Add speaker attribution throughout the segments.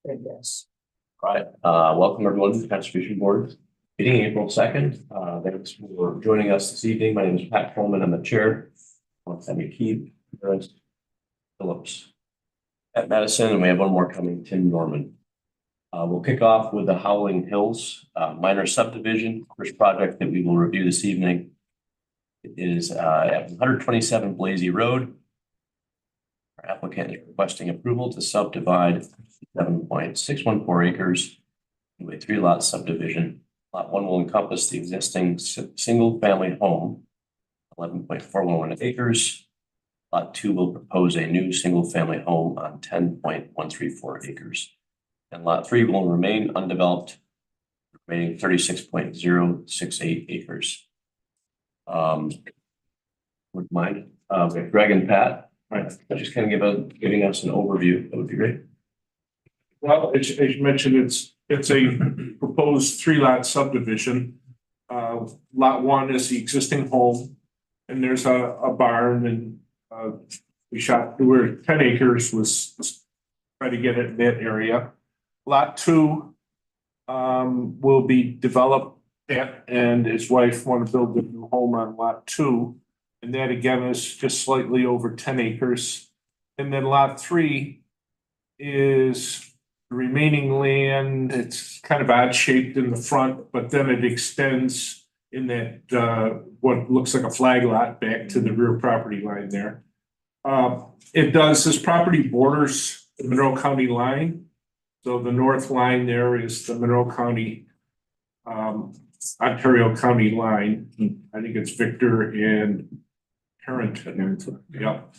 Speaker 1: Yes.
Speaker 2: All right, welcome everyone to the Conservation Board meeting April 2nd. Thanks for joining us this evening. My name is Pat Coleman. I'm the chair. Sammy Keith, Phillips at Madison, and we have one more coming, Tim Norman. We'll kick off with the Howling Hills minor subdivision. First project that we will review this evening is at 127 Blasey Road. Our applicant is requesting approval to subdivide 7.614 acres into a 3-lot subdivision. Lot 1 will encompass the existing single-family home, 11.411 acres. Lot 2 will propose a new single-family home on 10.134 acres. And Lot 3 will remain undeveloped, remaining 36.068 acres. Would mind, we have Greg and Pat. Right, just kind of giving us an overview. That would be great.
Speaker 3: Well, as you mentioned, it's a proposed 3-lot subdivision. Lot 1 is the existing home, and there's a barn, and we're 10 acres was trying to get it in that area. Lot 2 will be developed, and his wife want to build a new home on Lot 2. And that again is just slightly over 10 acres. And then Lot 3 is the remaining land. It's kind of odd shaped in the front, but then it extends in that what looks like a flag lot back to the rear property line there. This property borders the Monroe County line. So the north line there is the Monroe County, Ontario County line. I think it's Victor and Harrington. Yep.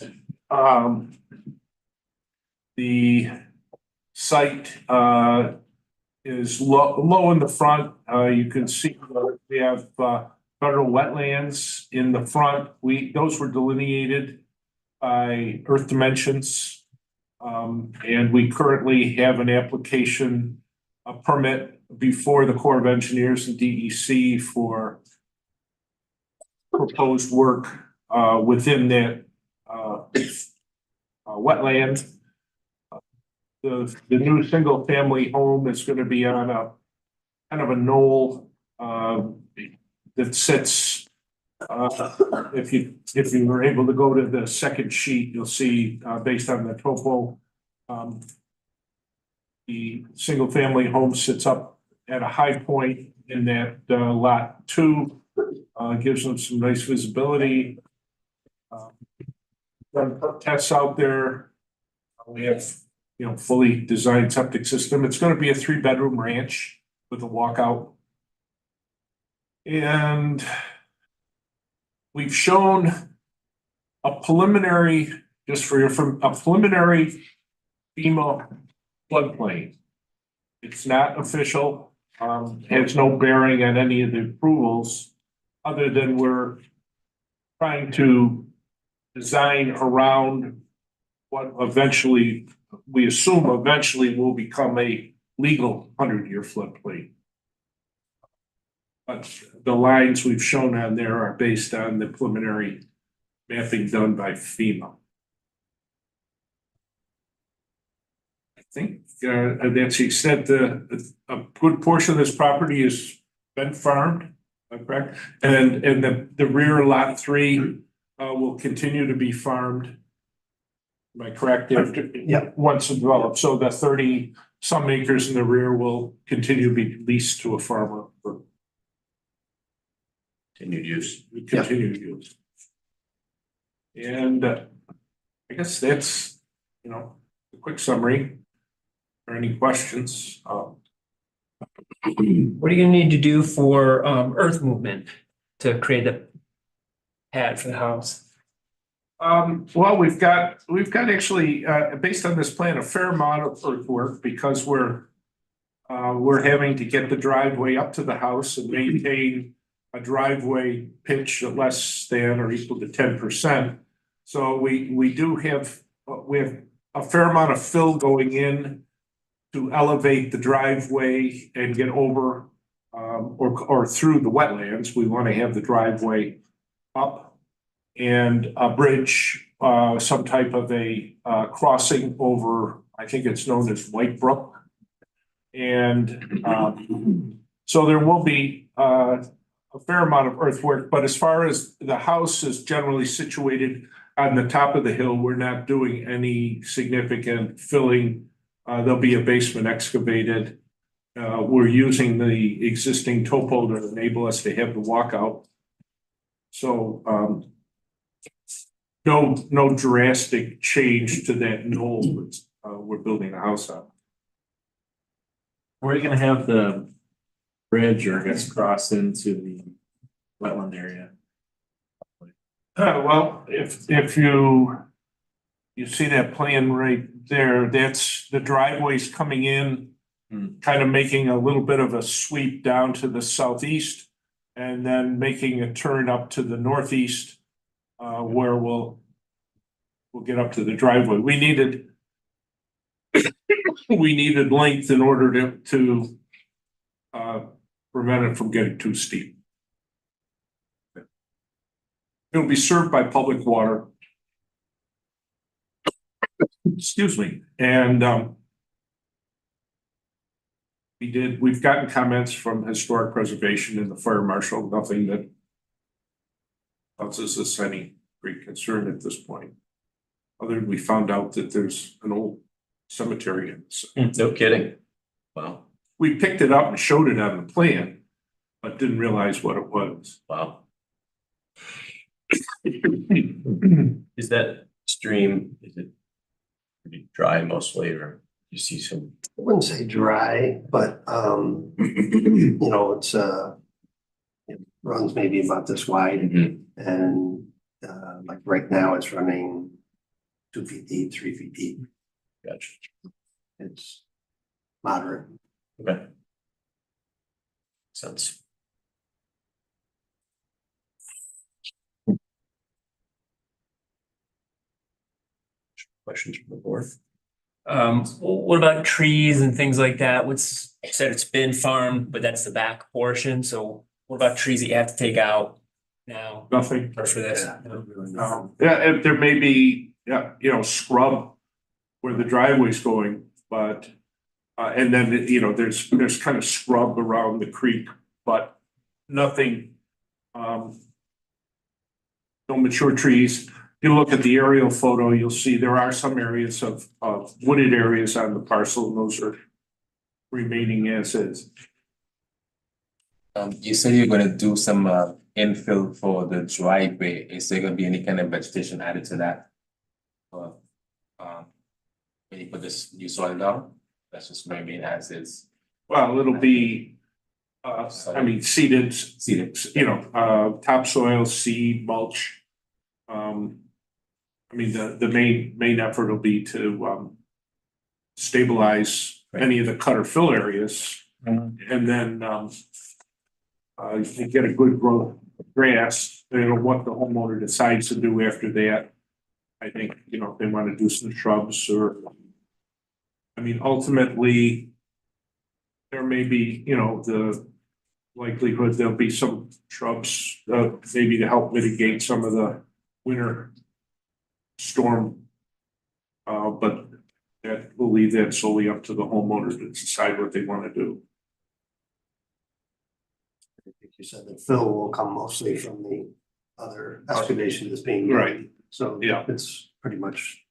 Speaker 3: The site is low in the front. You can see we have federal wetlands in the front. Those were delineated by Earth Dimensions, and we currently have an application, a permit before the Corps of Engineers and DEC for proposed work within that wetland. The new single family home is going to be on a kind of a knoll that sits. If you were able to go to the second sheet, you'll see based on the topo, the single family home sits up at a high point in that Lot 2. Gives them some nice visibility. Tests out there. We have, fully designed septic system. It's going to be a 3-bedroom ranch with a walkout. And we've shown a preliminary, a preliminary FEMA floodplain. It's not official, has no bearing on any of the approvals, other than we're trying to design around what eventually, we assume eventually will become a legal 100-year floodplain. But the lines we've shown on there are based on the preliminary mapping done by FEMA. I think that's the extent. A good portion of this property has been farmed, correct? And the rear Lot 3 will continue to be farmed. Am I correct?
Speaker 1: Yeah.
Speaker 3: Once developed. So the 30-some acres in the rear will continue to be leased to a farmer for
Speaker 2: continued use.
Speaker 3: Use. And I guess that's, a quick summary. Or any questions?
Speaker 1: What are you going to need to do for earth movement to create a pad for the house?
Speaker 3: Well, we've got actually based on this plan a fair amount of earthwork because we're having to get the driveway up to the house and maintain a driveway pitch of less than or equal to 10%. So we have a fair amount of fill going in to elevate the driveway and get over or through the wetlands. We want to have the driveway up and a bridge, some type of a crossing over, I think it's known as White Brook And so there will be a fair amount of earthwork, but as far as the house is generally situated on the top of the hill, we're not doing any significant filling. There'll be a basement excavated. We're using the existing topo to enable us to have the walkout. So no drastic change to that knoll we're building a house on.
Speaker 4: Where are you gonna have the bridge or I guess cross into the wetland area?
Speaker 3: Well, if you see that plan right there, that's the driveways coming in, kind of making a little bit of a sweep down to the southeast and then making a turn up to the northeast, where we'll get up to the driveway. We needed length in order to prevent it from getting too steep. It'll be served by public water. Excuse me, and we've gotten comments from historic preservation and the fire marshal, nothing that causes us any great concern at this point. Other than we found out that there's an old cemetery in this.
Speaker 2: No kidding. Wow.
Speaker 3: We picked it up and showed it on the plan, but didn't realize what it was.
Speaker 2: Wow. Is that stream, is it pretty dry mostly, or you see some?
Speaker 5: I wouldn't say dry, but you know, it runs maybe about this wide, and like right now it's running 2 feet deep, 3 feet deep.
Speaker 2: Gotcha.
Speaker 5: It's moderate.
Speaker 2: Okay. Sense. Questions from the board?
Speaker 1: What about trees and things like that? What's, you said it's been farmed, but that's the back portion, so what about trees that you have to take out now
Speaker 3: Nothing.
Speaker 1: or for this?
Speaker 3: If there may be, scrub where the driveway's going, but, and then, there's kind of scrub around the creek, but nothing, no mature trees. If you look at the aerial photo, you'll see there are some areas of wooded areas on the parcel, and those are remaining as is.
Speaker 6: You said you're gonna do some infill for the driveway. Is there gonna be any kind of vegetation added to that? Or when you put this new soil down, that's just remain as is.
Speaker 3: Well, it'll be, seeded,
Speaker 6: Seeded.
Speaker 3: topsoil, seed, mulch. The main effort will be to stabilize any of the cut or fill areas. And then you get a good growth of grass, what the homeowner decides to do after that. I think, if they want to do some shrubs or, ultimately, there may be, the likelihood there'll be some shrubs, maybe to help mitigate some of the winter storm. But we'll leave that solely up to the homeowner to decide what they want to do.
Speaker 5: I think you said the fill will come mostly from the other excavation that's being done.
Speaker 3: Right.
Speaker 5: So
Speaker 3: Yeah.
Speaker 5: it's pretty much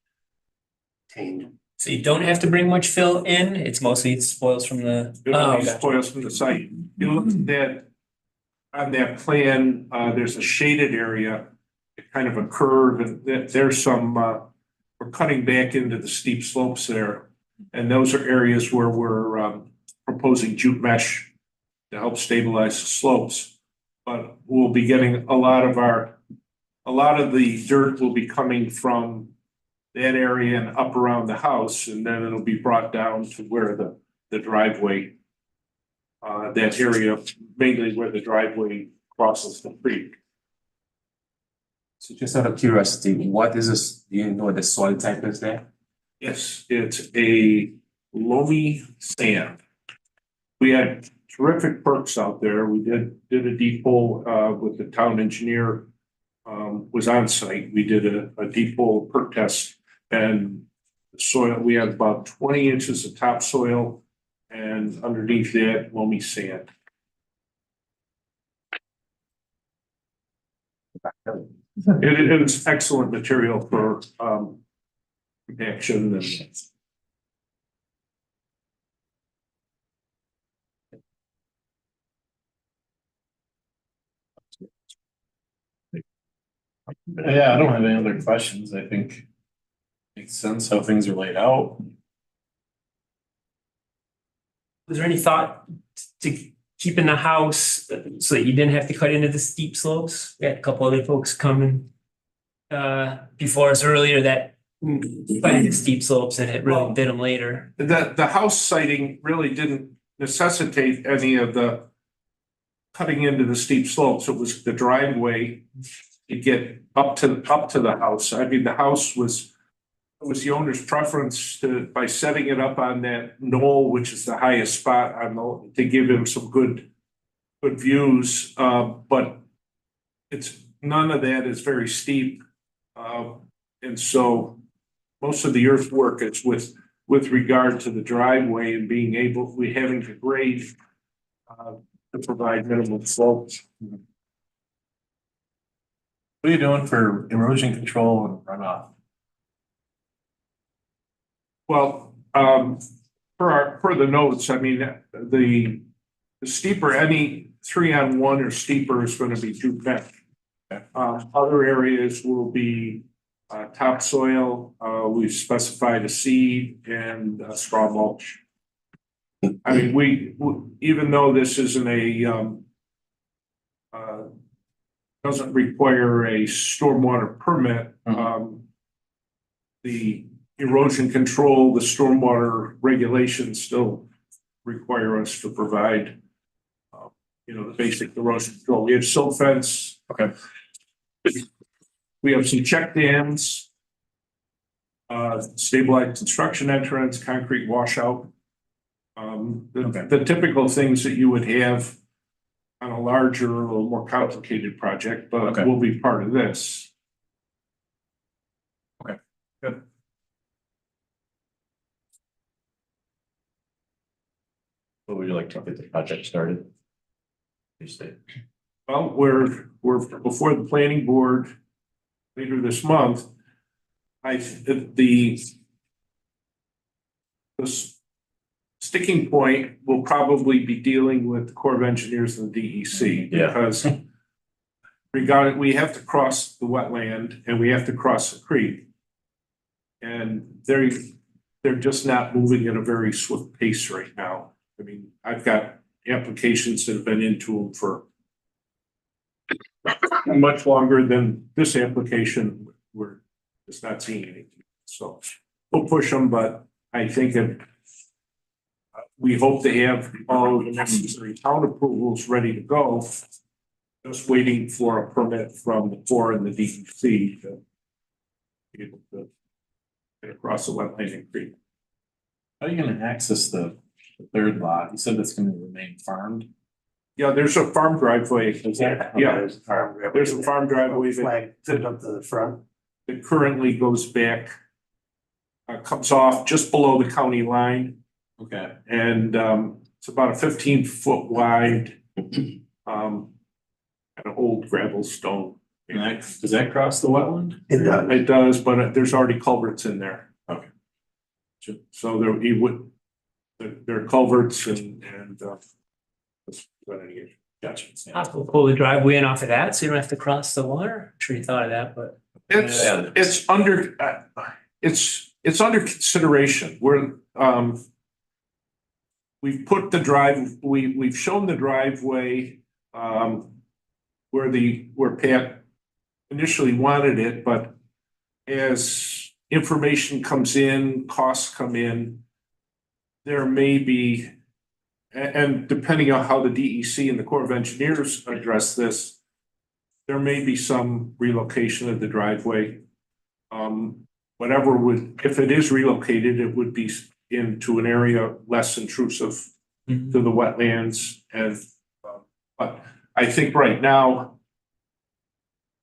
Speaker 5: tamed.
Speaker 1: So you don't have to bring much fill in, it's mostly spoils from the.
Speaker 3: It all
Speaker 1: gotcha.
Speaker 3: spoils from the site. You look at that, on that plan, there's a shaded area, kind of a curve, and there's some, we're cutting back into the steep slopes there. And those are areas where we're proposing jute mesh to help stabilize the slopes. But we'll be getting a lot of the dirt will be coming from that area and up around the house, and then it'll be brought down to where the driveway, that area, mainly where the driveway crosses the creek.
Speaker 6: So just out of curiosity, what is this? Do you know what the soil type is there?
Speaker 3: Yes, it's a loamy sand. We had terrific perks out there. We did a deep hole with the town engineer, was on site. We did a deep hole perk test, and the soil, we had about 20 inches of topsoil And underneath that, loamy sand. It is excellent material for protection and.
Speaker 4: Yeah, I don't have any other questions. I think makes sense how things are laid out.
Speaker 1: Was there any thought to keeping the house so that you didn't have to cut into the steep slopes? We had a couple other folks coming before us earlier that cut into steep slopes and it really did them later.
Speaker 3: The house siting really didn't necessitate any of the cutting into the steep slopes. It was the driveway to get up to the house. I mean, the house was, it was the owner's preference to, by setting it up on that knoll, which is the highest spot on the, to give him some good views. But it's, none of that is very steep. And so most of the earthwork is with regard to the driveway and being able, we having to grade to provide minimum slopes.
Speaker 4: What are you doing for erosion control and runoff?
Speaker 3: Well, per the notes, I mean, the steeper, any 3-on-1 or steeper is going to be 210.
Speaker 4: Okay.
Speaker 3: Other areas will be topsoil. We've specified a seed and straw mulch. I mean, we even though this isn't a doesn't require a stormwater permit, the erosion control, the stormwater regulations still require us to provide, you know, the basic erosion control. We have silt fence.
Speaker 4: Okay.
Speaker 3: We have some check dams, stabilized construction entrance, concrete washout. The typical things that you would have on a larger, a little more complicated project, but
Speaker 4: Okay.
Speaker 3: will be part of this.
Speaker 4: Okay, good.
Speaker 2: What would you like to get the project started? You say.
Speaker 3: Well, we're before the planning board later this month. The sticking point will probably be dealing with the Corps of Engineers and the DEC.
Speaker 2: Yeah.
Speaker 3: Because we have to cross the wetland and we have to cross the creek. And they're just not moving at a very swift pace right now. I mean, I've got applications that have been into them for much longer than this application. We're just not seeing anything. So we'll push them, but I think we hope to have all of the necessary town approvals ready to go. Just waiting for a permit from the Corps and the DEC to be able to get across the wetland and creek.
Speaker 4: How are you gonna access the third lot? You said that's gonna remain farmed?
Speaker 3: Yeah, there's a farm driveway.
Speaker 5: Yeah.
Speaker 3: Yeah,
Speaker 5: There's a farm driveway.
Speaker 3: there's a farm driveway
Speaker 5: Flag put up to the front.
Speaker 3: that currently goes back, comes off just below the county line.
Speaker 4: Okay.
Speaker 3: And it's about a 15-foot wide, kind of old gravel stone.
Speaker 4: Does that cross the wetland?
Speaker 5: It does.
Speaker 3: It does, but there's already culverts in there.
Speaker 4: Okay.
Speaker 3: So there are culverts and that's what I guess.
Speaker 4: Gotcha. Yeah.
Speaker 1: Possible to pull the driveway in off of that, so you don't have to cross the water. I'm sure you thought of that, but
Speaker 3: It's under it's under consideration. We've put the we've shown the driveway where Pat initially wanted it, but as information comes in, costs come in, there may be, and depending on how the DEC and the Corps of Engineers address this, there may be some relocation of the driveway. Whatever if it is relocated, it would be into an area less intrusive to the wetlands. And, but I think right now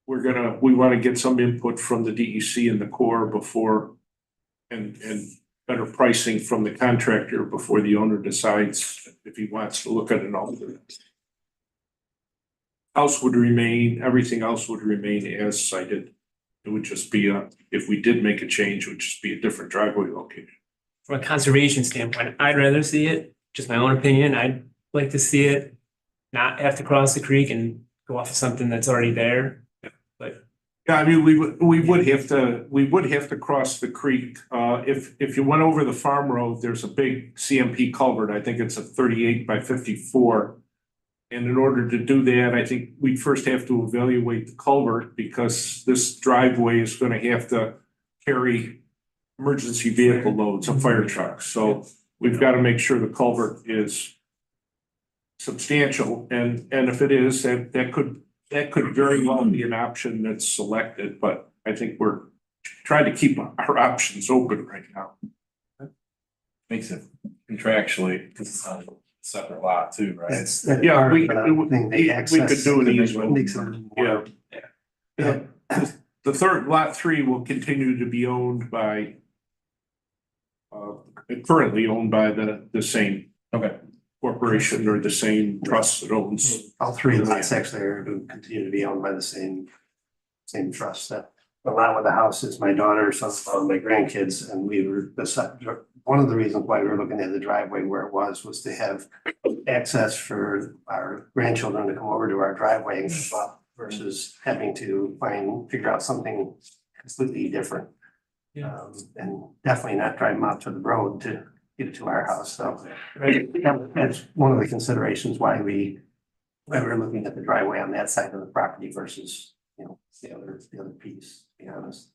Speaker 3: we want to get some input from the DEC and the Corps before and better pricing from the contractor before the owner decides if he wants to look at an alternate. House would remain, everything else would remain as cited. It would just be if we did make a change, it would just be a different driveway location.
Speaker 1: From a conservation standpoint, I'd rather see it, just my own opinion, I'd like to see it not have to cross the creek and go off of something that's already there.
Speaker 3: Yeah, I mean, we would have to cross the creek. If you went over the farm road, there's a big CMP culvert. I think it's a 38 by 54. And in order to do that, I think we first have to evaluate the culvert because this driveway is gonna have to carry emergency vehicle loads, a fire truck. So we've got to make sure the culvert is substantial. And if it is, that could very well be an option that's selected, but I think we're trying to keep our options open right now.
Speaker 4: Makes it contractually, because it's on a separate lot too, right?
Speaker 5: That's
Speaker 3: Yeah,
Speaker 5: part
Speaker 3: we
Speaker 5: of the thing, the
Speaker 3: could
Speaker 5: access
Speaker 3: do an easement.
Speaker 5: makes it a little more-
Speaker 3: Yeah. The third lot 3 will continue to be owned by currently owned by the same
Speaker 4: Okay.
Speaker 3: corporation or the same trust that owns.
Speaker 5: All three lots actually are going to continue to be owned by the same trust. That the lot with the house is my daughter, son-in-law, and my grandkids, and we were one of the reasons why we were looking at the driveway where it was to have access for our grandchildren to come over to our driveway and go up versus having to figure out something completely different.
Speaker 1: Yeah.
Speaker 5: And definitely not drive them out to the road to get to our house. So that's one of the considerations why we're looking at the driveway on that side of the property versus, the other piece, to be honest.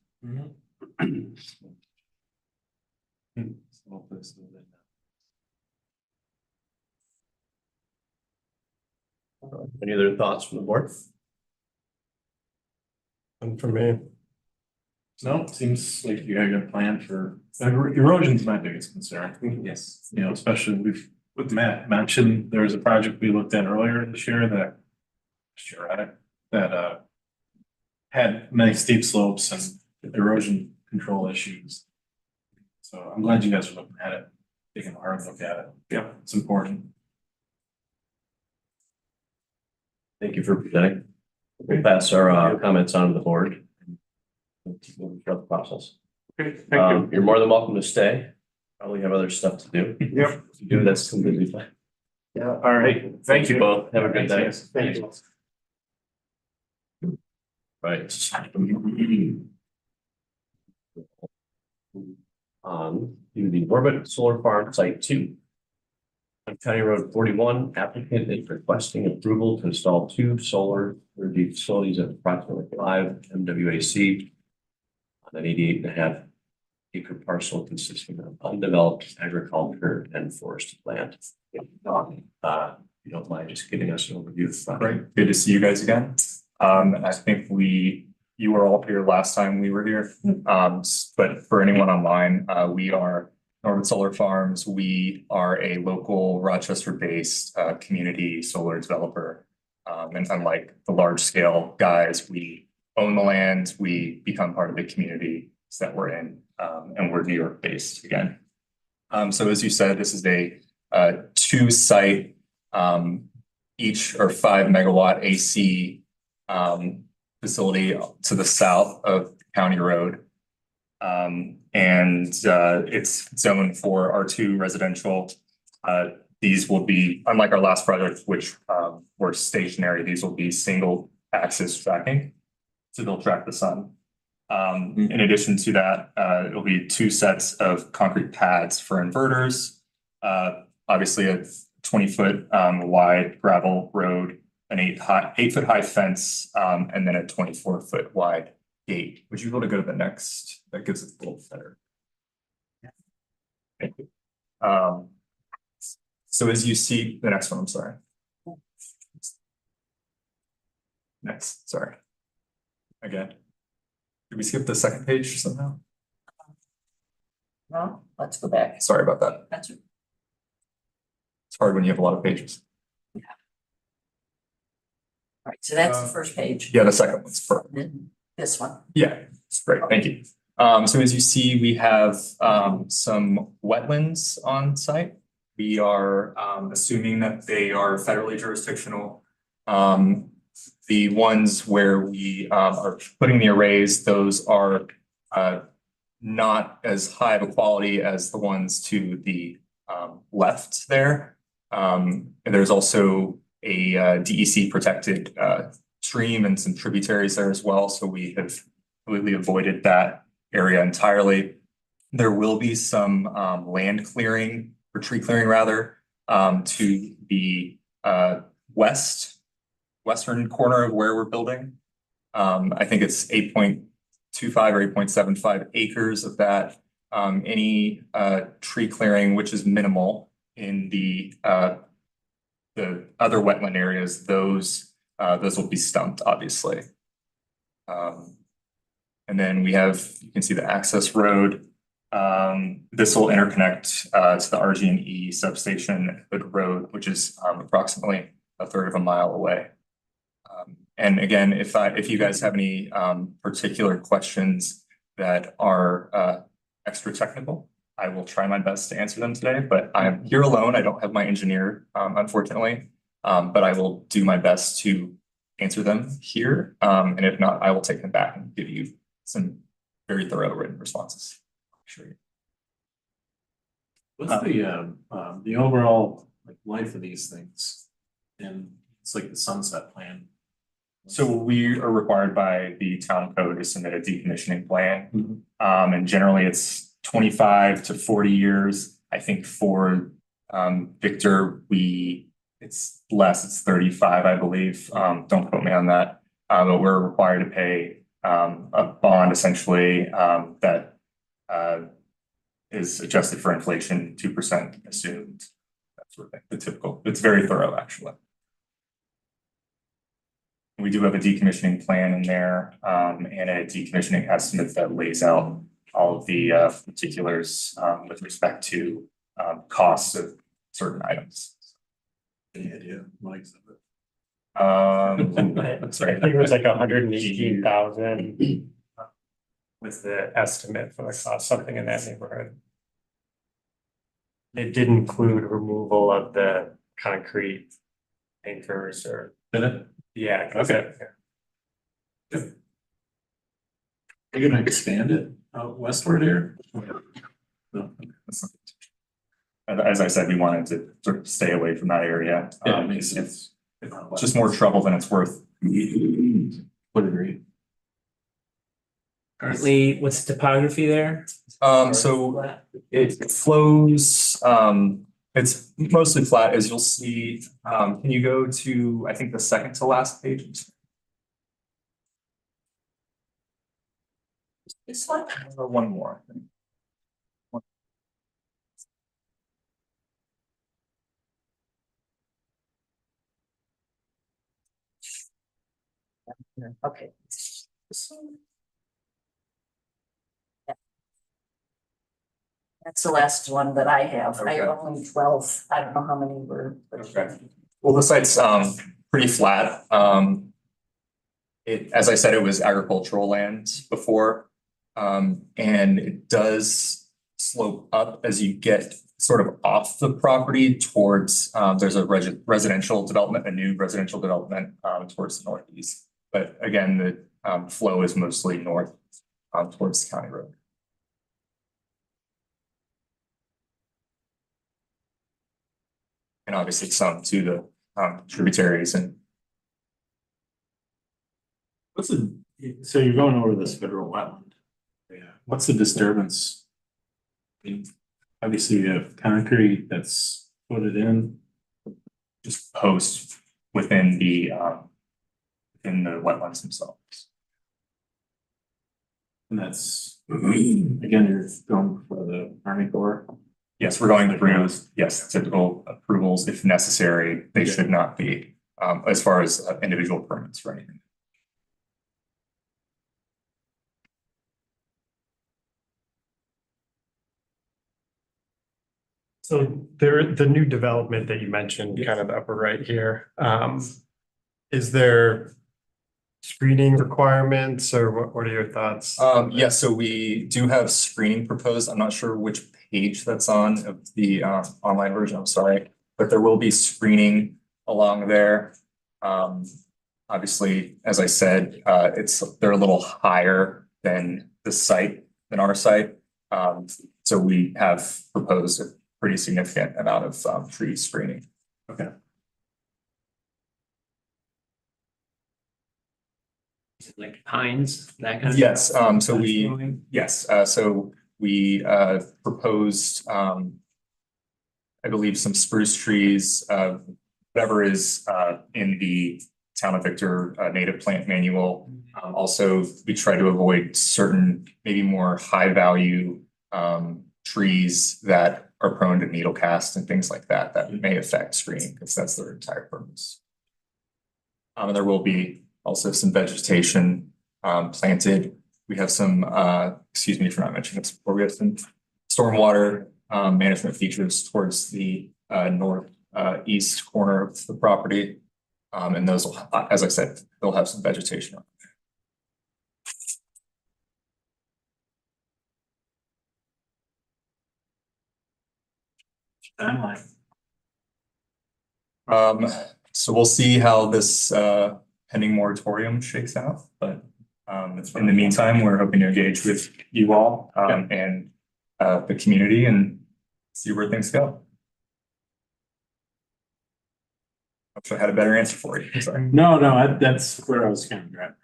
Speaker 2: Any other thoughts from the board?
Speaker 5: And for me.
Speaker 4: No, seems like you have a good plan for, erosion's my biggest concern.
Speaker 6: Yes.
Speaker 4: Especially with Matt mentioned, there was a project we looked at earlier this year that had many steep slopes and erosion control issues. So I'm glad you guys are looking at it, taking a hard look at it.
Speaker 3: Yeah.
Speaker 4: It's important.
Speaker 2: Thank you for presenting. We'll pass our comments on to the board. Keep moving throughout the process.
Speaker 3: Okay, thank you.
Speaker 2: You're more than welcome to stay. Probably have other stuff to do.
Speaker 3: Yep.
Speaker 2: If you do, that's completely fine.
Speaker 5: Yeah.
Speaker 3: All right.
Speaker 2: Thank you both. Have a good day.
Speaker 5: Thank you.
Speaker 2: Right. To the Orbit Solar Farm Site 2. On County Road 41, applicant is requesting approval to install 2 solar energy facilities at approximately 5 MWAC on an 88.5 acre parcel consisting of undeveloped agriculture and forest land. If you don't mind just giving us an overview of the project.
Speaker 7: Great, good to see you guys again. I think you were all here last time we were here. But for anyone online, we are Norwood Solar Farms. We are a local Rochester-based community solar developer. And unlike the large scale guys, we own the land, we become part of the community that we're in, and we're New York based again. So as you said, this is a 2-site, each or 5 megawatt AC facility to the south of County Road. And it's zoned for R2 residential. These will be, unlike our last project, which were stationary, these will be single axis tracking. So they'll track the sun. In addition to that, it'll be 2 sets of concrete pads for inverters. Obviously a 20-foot wide gravel road, an 8-foot high fence, and then a 24-foot wide gate. Would you be able to go to the next? That gives it a little better. Thank you. So as you see, the next one, I'm sorry. Next, sorry. Again. Did we skip the second page somehow?
Speaker 8: No, let's go back.
Speaker 7: Sorry about that.
Speaker 8: That's it.
Speaker 7: It's hard when you have a lot of pages.
Speaker 8: All right, so that's the first page.
Speaker 7: Yeah, the second one's perfect.
Speaker 8: Then this one.
Speaker 7: Yeah, it's great. Thank you. So as you see, we have some wetlands on site. We are assuming that they are federally jurisdictional. The ones where we are putting the arrays, those are not as high of a quality as the ones to the left there. And there's also a DEC protected stream and some tributaries there as well. So we have completely avoided that area entirely. There will be some land clearing or tree clearing rather to the western corner of where we're building. I think it's 8.25 or 8.75 acres of that. Any tree clearing, which is minimal in the other wetland areas, those will be stumped, obviously. And then we have, you can see the access road. This will interconnect to the RG&E substation Hood Road, which is approximately a third of a mile away. And again, if you guys have any particular questions that are extra technical, I will try my best to answer them today, but I'm here alone. I don't have my engineer, unfortunately, but I will do my best to answer them here. And if not, I will take them back and give you some very thorough written responses. Sure.
Speaker 4: What's the overall like life of these things? And it's like the sunset plan.
Speaker 7: So we are required by the town code to submit a decommissioning plan.
Speaker 4: Mhm.
Speaker 7: And generally it's 25 to 40 years. I think for Victor, it's less, it's 35, I believe. Don't quote me on that. But we're required to pay a bond essentially that is adjusted for inflation, 2% assumed. That sort of thing. The typical, it's very thorough actually. We do have a decommissioning plan in there and a decommissioning estimate that lays out all of the particulars with respect to costs of certain items.
Speaker 4: Any idea, Mike's of it?
Speaker 7: Sorry.
Speaker 8: I think it was like 118,000 was the estimate for the cost, something in that neighborhood. It did include removal of the concrete anchors or,
Speaker 4: Did it?
Speaker 8: yeah.
Speaker 4: Okay. You're gonna expand it out westward here? No.
Speaker 7: As I said, we wanted to sort of stay away from that area.
Speaker 4: Yeah, it makes
Speaker 7: It's
Speaker 4: sense.
Speaker 7: just more trouble than it's worth.
Speaker 4: Would agree.
Speaker 1: Currently, what's the topography there?
Speaker 7: So it flows, it's mostly flat, as you'll see. Can you go to, I think, the second to last page?
Speaker 9: This one?
Speaker 7: Or one more. I think.
Speaker 9: Okay. This one. Yeah. That's the last one that I have. I have only 12. I don't know how many were.
Speaker 7: Okay. Well, the site's pretty flat. As I said, it was agricultural land before. And it does slope up as you get sort of off the property towards, there's a residential development, a new residential development towards the northeast. But again, the flow is mostly north towards the county road. And obviously some to the tributaries and.
Speaker 4: So you're going over this federal wetland? Yeah. What's the disturbance? I mean, obviously you have concrete that's put in.
Speaker 7: Just post within the wetlands themselves.
Speaker 4: And that's, again, you're going for the Army Corps.
Speaker 7: Yes, we're going through, yes, typical approvals if necessary. They should not be, as far as individual permits for anything.
Speaker 8: So the new development that you mentioned, kind of the upper right here, is there screening requirements or what are your thoughts?
Speaker 7: Yeah, so we do have screening proposed. I'm not sure which page that's on of the online version, I'm sorry. But there will be screening along there. Obviously, as I said, they're a little higher than our site. So we have proposed a pretty significant amount of tree screening.
Speaker 4: Okay.
Speaker 1: Like pines, that kind of.
Speaker 7: Yes,
Speaker 1: stuff?
Speaker 7: so we proposed, I believe some spruce trees, whatever is in the Town of Victor native plant manual. Also, we try to avoid certain, maybe more high value trees that are prone to needle cast and things like that, that may affect screening, because that's their entire purpose. And there will be also some vegetation planted. We have some, excuse me for not mentioning this before, we have some stormwater management features towards the northeast corner of the property. And those will, as I said, they'll have some vegetation.
Speaker 4: Timeline.
Speaker 7: So we'll see how this pending moratorium shakes out, but in the meantime, we're hoping to engage with you all and the community and see where things go. I wish I had a better answer for you. Sorry.
Speaker 4: No, that's where I was kind of driving.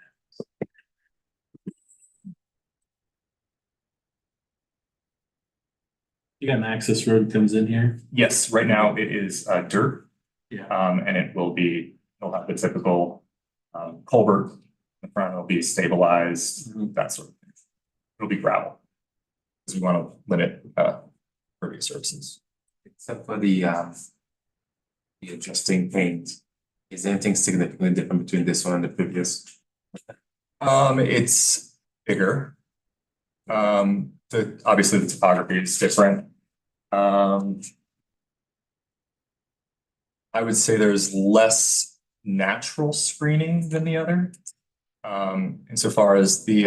Speaker 4: You got an access road comes in here?
Speaker 7: Yes, right now it is dirt.
Speaker 4: Yeah.
Speaker 7: And it'll have the typical culvert. The front will be stabilized, that sort of thing. It'll be gravel. Because we want to limit pervious surfaces.
Speaker 6: Except for the adjusting paint, is anything significantly different between this one and the previous?
Speaker 7: It's bigger. Obviously the topography is different. I would say there's less natural screening than the other. Insofar as the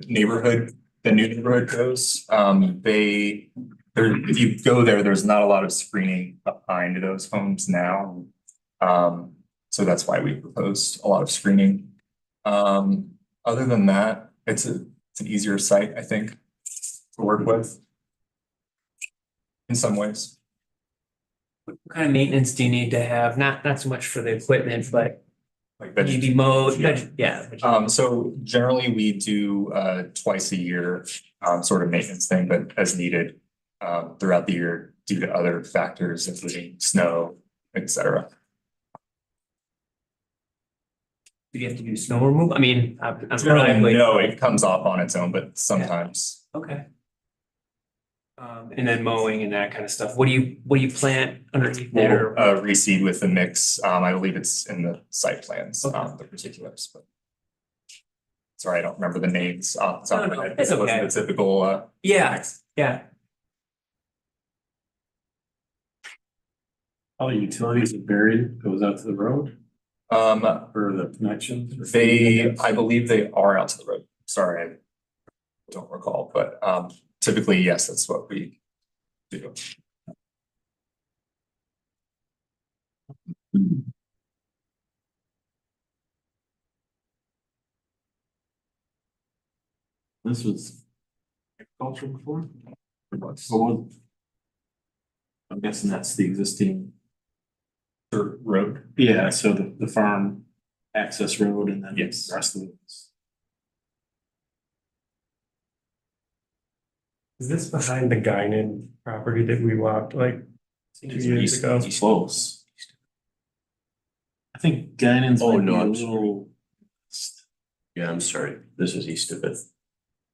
Speaker 7: neighborhood, the new neighborhood goes, if you go there, there's not a lot of screening behind those homes now. So that's why we proposed a lot of screening. Other than that, it's an easier site, I think, to work with. In some ways.
Speaker 1: What kind of maintenance do you need to have? Not so much for the equipment, but
Speaker 7: Like
Speaker 1: maybe mowed, yeah.
Speaker 7: So generally we do twice a year sort of maintenance thing, but as needed throughout the year due to other factors, including snow, etc.
Speaker 1: Do you have to do snow removal? I mean, I'm
Speaker 7: Generally, no, it comes off on its own, but sometimes.
Speaker 1: Okay. And then mowing and that kind of stuff. What do you plant underneath there?
Speaker 7: We'll reseed with the mix. I believe it's in the site plans,
Speaker 1: Okay.
Speaker 7: the particulars, but. Sorry, I don't remember the names off the top of my head.
Speaker 1: It's
Speaker 7: It wasn't
Speaker 1: okay.
Speaker 7: the typical
Speaker 1: Yeah, yeah.
Speaker 4: All the utilities are buried, goes out to the road for the connections?
Speaker 7: I believe they are out to the road. Sorry, I don't recall, but typically, yes, that's what we do.
Speaker 4: This was agriculture before?
Speaker 7: What's
Speaker 4: I'm guessing that's the existing.
Speaker 7: the road?
Speaker 4: Yeah, so the farm access road and then the
Speaker 7: Yes.
Speaker 4: rest of it.
Speaker 8: Is this behind the Guinan property that we walked like 2 years ago?
Speaker 4: It's close. I think Guinan's
Speaker 2: Oh,
Speaker 4: might be
Speaker 2: no,
Speaker 4: a
Speaker 2: I'm
Speaker 4: little.
Speaker 2: Yeah, I'm sorry. This is east of it.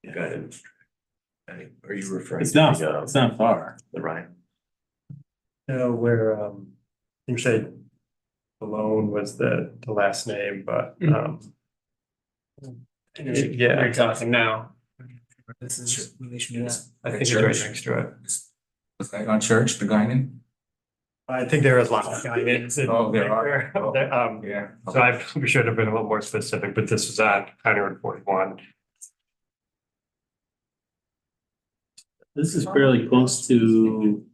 Speaker 4: Yeah.
Speaker 2: Got it. Are you referring?
Speaker 4: It's not,
Speaker 2: to
Speaker 4: it's not far.
Speaker 2: the Rhine?
Speaker 8: No, where you said Malone was the last name, but yeah.
Speaker 1: You're talking now. This is relation to that.
Speaker 8: I think it's right next to it.
Speaker 6: Was that on Church, the Guinan?
Speaker 8: I think there is a lot of guidance. in
Speaker 6: Oh, there are.
Speaker 8: there.
Speaker 6: Yeah.
Speaker 8: So we should have been a little more specific, but this was at County Road 41.
Speaker 4: This is fairly close to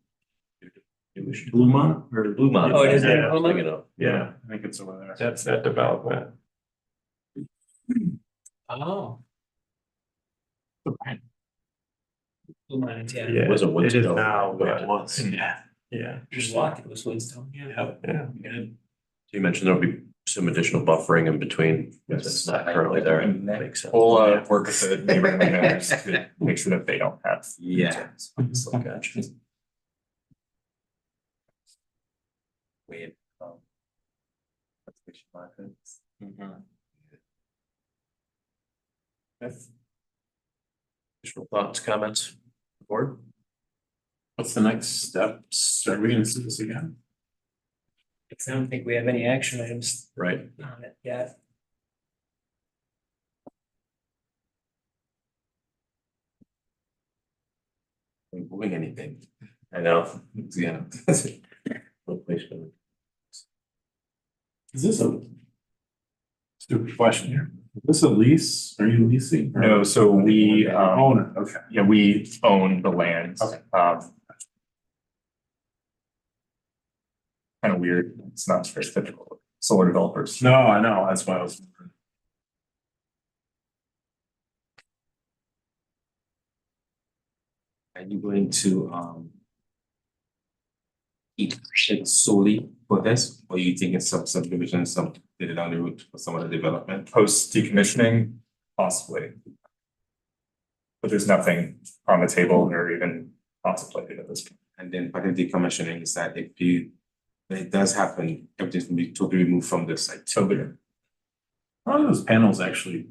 Speaker 4: Blumont or
Speaker 2: Bluemont.
Speaker 1: Oh, it is
Speaker 4: Yeah.
Speaker 1: Bluemont?
Speaker 2: You know,
Speaker 4: Yeah, I think it's over there.
Speaker 8: That's that development.
Speaker 1: Oh. Bluemont, yeah.
Speaker 8: Yeah,
Speaker 2: Was it
Speaker 8: it is
Speaker 2: Woodstock?
Speaker 8: now,
Speaker 4: Yeah,
Speaker 8: but
Speaker 4: it was.
Speaker 8: yeah.
Speaker 1: Just like it was Woodstone, yeah.
Speaker 8: Yeah.
Speaker 2: you mentioned there'll be some additional buffering in between.
Speaker 4: Yes.
Speaker 2: It's not currently there. It makes sense.
Speaker 7: We'll work with the neighborhood owners to make sure that they don't have.
Speaker 2: Yeah. So, gotcha.
Speaker 6: Wait. Conservation markets.
Speaker 2: Additional thoughts, comments, board?
Speaker 4: What's the next steps? Are we gonna see this again?
Speaker 1: I don't think we have any action items
Speaker 2: Right.
Speaker 1: on it yet.
Speaker 2: Moving anything. I know, yeah. Replacement.
Speaker 4: Is this a stupid question here? Is this a lease? Are you leasing? or-
Speaker 7: No, so we,
Speaker 4: Own it, okay.
Speaker 7: yeah, we own the land.
Speaker 4: Okay.
Speaker 7: Kind of weird. It's not very typical solar developers.
Speaker 4: No, I know, that's why I was. wondering.
Speaker 6: Are you going to keep it solely for this, or you think it's some subdivision, some did it on the route for some of the development?
Speaker 7: Post decommissioning, possibly. But there's nothing on the table or even contemplated at this point.
Speaker 6: And then part of decommissioning is that if you, when it does happen, everything's gonna be totally removed from the site.
Speaker 7: Totally.
Speaker 4: How are those panels actually?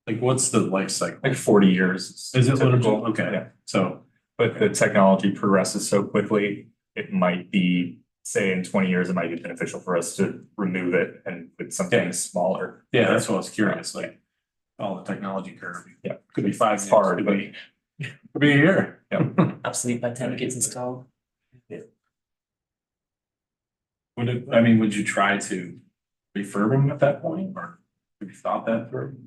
Speaker 4: Like, what's the life cycle?
Speaker 7: Like 40 years.
Speaker 4: Is it literally?
Speaker 7: typical.
Speaker 4: Okay,
Speaker 7: Yeah.
Speaker 4: so,
Speaker 7: But the technology progresses so quickly, it might be, say in 20 years, it might be beneficial for us to remove it and with something smaller.
Speaker 4: yeah, that's what I was curious, like, all the technology curve.
Speaker 7: Yeah.
Speaker 4: Could be 5 years,
Speaker 7: hard,
Speaker 4: could
Speaker 7: but-
Speaker 4: be a year.
Speaker 1: Obsolete by the time it gets installed.
Speaker 4: Would it, I mean, would you try to refurb them at that point, or have you thought that through?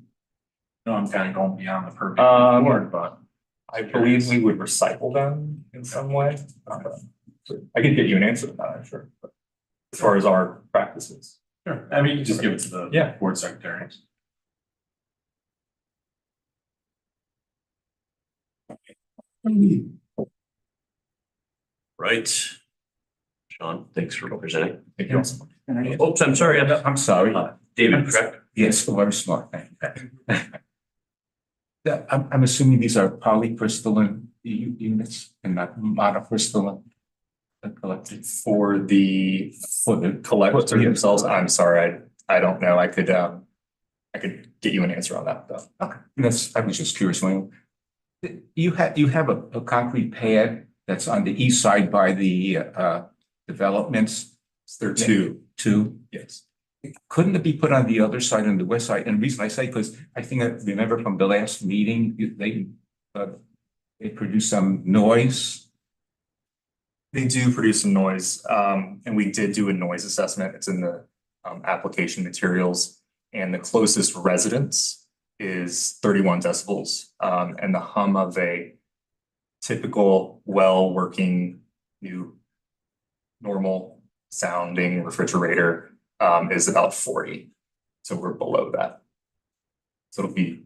Speaker 4: No, I'm kind of going beyond the purview of the board, but.
Speaker 7: I believe we would recycle them in some way. I could get you an answer on that, I'm sure. But as far as our practices.
Speaker 4: Sure, I mean, you just give it to the
Speaker 7: Yeah.
Speaker 4: board secretary.
Speaker 2: Right. Sean, thanks for presenting.
Speaker 7: Thank you.
Speaker 2: Oops, I'm sorry.
Speaker 10: I'm sorry.
Speaker 2: David, correct?
Speaker 10: Yes, very smart. Thank you. Yeah, I'm assuming these are polycrystalline units and not monocrystalline. Collected
Speaker 7: For the collector themselves, I'm sorry, I don't know. I could get you an answer on that though.
Speaker 10: Okay, that's, I was just curious. You have a concrete pad that's on the east side by the developments.
Speaker 7: There are two,
Speaker 10: Two.
Speaker 7: yes.
Speaker 10: Couldn't it be put on the other side, on the west side? And the reason I say, because I think I remember from the last meeting, they produced some noise.
Speaker 7: They do produce some noise, and we did do a noise assessment. It's in the application materials. And the closest residence is 31 decibels. And the hum of a typical, well-working, new, normal sounding refrigerator is about 40. So we're below that. So it'll be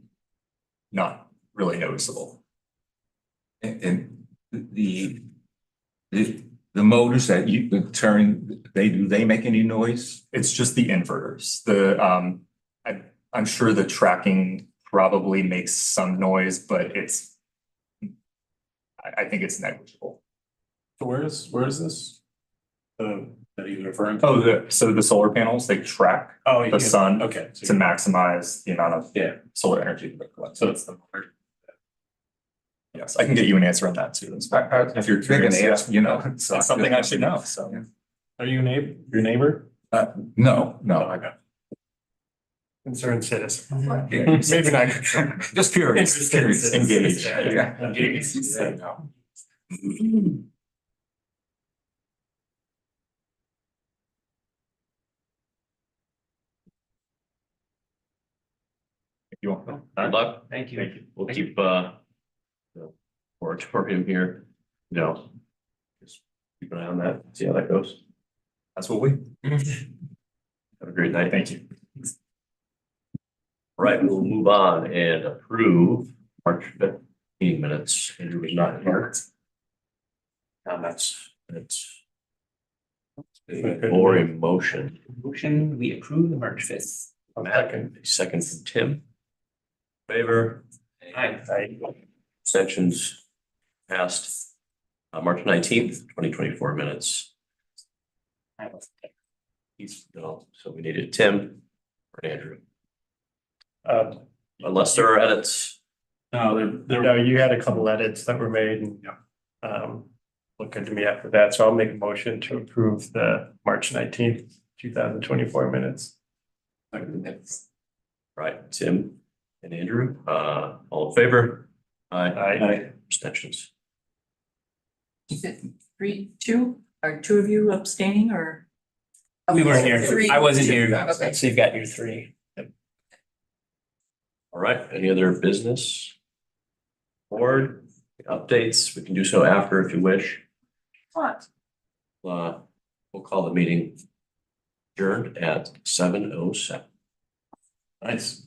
Speaker 7: not really noticeable.
Speaker 10: And the motors that you turn, they make any noise?
Speaker 7: It's just the inverters. I'm sure the tracking probably makes some noise, but I think it's negligible.
Speaker 4: So where is this? That you're referring to?
Speaker 7: Oh, so the solar panels, they track
Speaker 4: Oh,
Speaker 7: the sun
Speaker 4: okay.
Speaker 7: to maximize the amount of
Speaker 4: Yeah.
Speaker 7: solar energy that they collect.
Speaker 4: So it's the.
Speaker 7: Yes, I can get you an answer on that too. If you're
Speaker 10: They're gonna
Speaker 7: curious,
Speaker 10: ask, you know.
Speaker 7: it's something I should know, so.
Speaker 4: Are you your neighbor?
Speaker 10: No.
Speaker 4: Okay.
Speaker 8: Concerned citizen.
Speaker 10: Maybe not. Just curious.
Speaker 8: Interested citizen.
Speaker 10: Engaged.
Speaker 8: Yeah.
Speaker 10: Yeah.
Speaker 8: Yeah.
Speaker 10: Yeah.
Speaker 8: Yeah.
Speaker 7: You want?
Speaker 2: Good luck.
Speaker 1: Thank you.
Speaker 7: Thank you.
Speaker 2: We'll keep the moratorium here, you know. Just keep an eye on that, see how that goes.
Speaker 7: That's what we,
Speaker 2: Have a great night.
Speaker 7: thank you.
Speaker 2: All right, we'll move on and approve March 5th meeting minutes. Andrew was not here. Comments, it's or a motion.
Speaker 1: Motion, we approve the March fifth.
Speaker 2: Matt, a second from Tim. Favor?
Speaker 1: Aye.
Speaker 2: Abstentions passed. March 19th, 2024 minutes. He's, no, so we needed Tim or Andrew, unless there are edits.
Speaker 4: No, they're,
Speaker 8: No, you had a couple edits that were made and look good to me after that, so I'll make a motion to approve the March 19th, 2024 minutes.
Speaker 2: Right, Tim and Andrew, all in favor?
Speaker 8: Aye.
Speaker 2: Abstentions.
Speaker 9: Is it 3-2? Are two of you abstaining or?
Speaker 1: We weren't here.
Speaker 9: Three.
Speaker 1: I wasn't here.
Speaker 9: Okay.
Speaker 1: So you've got your three.
Speaker 2: All right, any other business? Board updates, we can do so after if you wish.
Speaker 9: What?
Speaker 2: We'll call the meeting adjourned at 7:07.
Speaker 4: nice.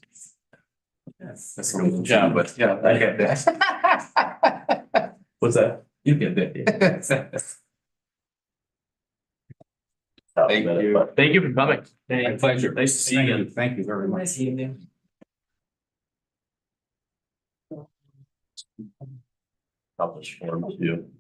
Speaker 10: That's a little job, but yeah, I get that.
Speaker 2: What's that?
Speaker 10: You get that. Thank you.
Speaker 2: Thank you for coming.
Speaker 10: My pleasure.
Speaker 2: Nice to see you.
Speaker 10: Thank you very much.
Speaker 1: Nice evening.
Speaker 2: Publish form too.